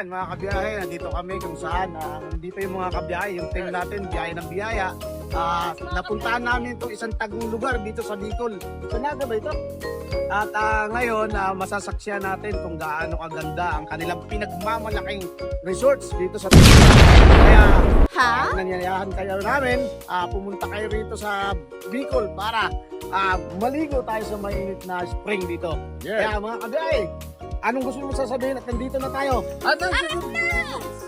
Mga kabiyahe, nandito kami kung saan nandito yung mga kabiyahe, yung team natin, biyahe ng biyaya. Napuntahan namin itong isang tagong lugar dito sa Bicol. Sa Naga ba ito? At ngayon, masasaksiyan natin kung gaano kaganda ang kanilang pinagmamalaking resorts dito sa Bicol. Kaya nanyayahan kayo namin, pumunta kayo rito sa Bicol para maligo tayo sa mainit na spring dito. Kaya mga kabiyahe, anong gusto mo sasabihin at nandito na tayo?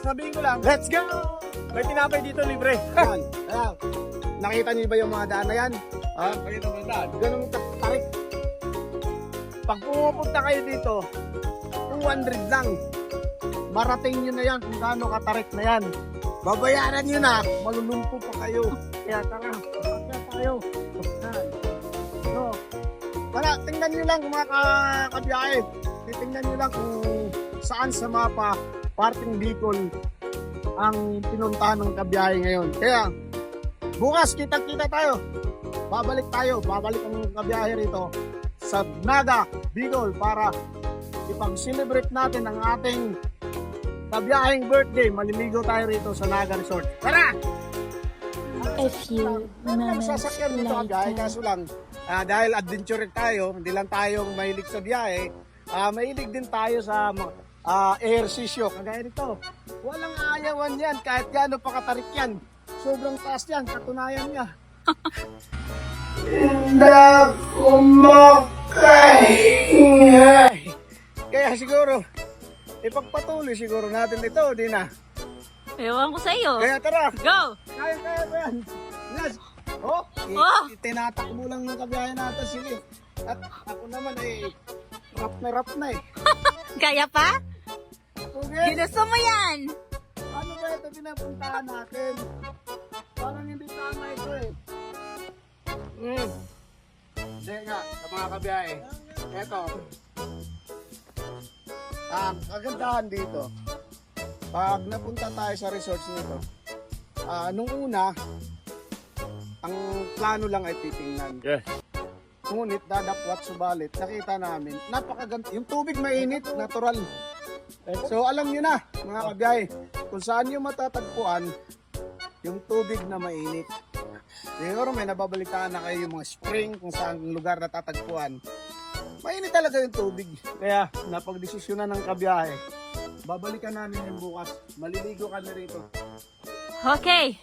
Sabihin ko lang, let's go! May tinapay dito libre. Kaya, nakita niyo ba yung mga daan na yan? Nakita mo yung daan? Ganun tarik. Pag pumupunta kayo dito, 200 lang. Marating nyo na yan kung gaano katarik na yan. Babayaran nyo na, malulumpo pa kayo. Kaya tara, kapagka tayo. So, para tingnan nyo lang mga kabiyahe. Titingnan nyo lang kung saan sa mapa parting Bicol ang pinuntahan ng kabiyahe ngayon. Kaya bukas kita-kita tayo. Babalik ang kabiyahe rito sa Naga, Bicol para ipag-celebrate natin ang ating kabiyaheng birthday. Maliligo tayo rito sa Naga Resort. Tara! A few moments Sasakyan dito kabiyahe, kaso lang dahil adventure tayo, hindi lang tayo mahilig sa biyahe, mahilig din tayo sa ehersisyo. Kagaya nito, walang ayawan yan kahit gaano pa katarik yan. Sobrang taas yan, katunayan niya. Hindi ako makaingay. Kaya siguro, ipagpatuloy siguro natin ito, di na. Ewan ko sa iyo. Kaya tara, Go! kaya ba yan? Yes. Tinatakbo lang ng kabiyahe natin sila. At ako naman ay rap na eh. Kaya pa? Okay. Ginusto mo yan! Ano ba ito pinapuntahan natin? Parang hindi tama ito eh. Hindi nga, sa mga kabiyahe. Eto. Ang kagandahan dito, pag napunta tayo sa resorts nito, nung una, ang plano lang ay titingnan. Yes. Ngunit dadapwat subalit, nakita namin, napakaganda. Yung tubig mainit, natural. So alam nyo na, mga kabiyahe, kung saan nyo matatagpuan yung tubig na mainit. Siguro may nababalitaan na kayo yung mga spring, kung saan lugar natatagpuan. Mainit talaga yung tubig. Kaya napagdesisyonan ng kabiyahe. Babalikan namin yung bukas. Maliligo kami rito. Okay.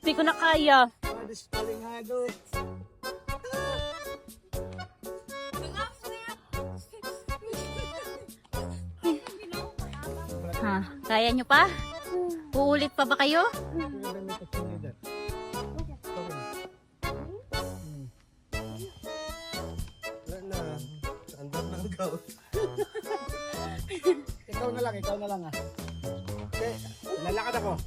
Hindi ko na kaya. Diskalingado. Kaya nyo pa? Uulit pa ba kayo? Ikaw na lang ah. Okay, lalakad ako.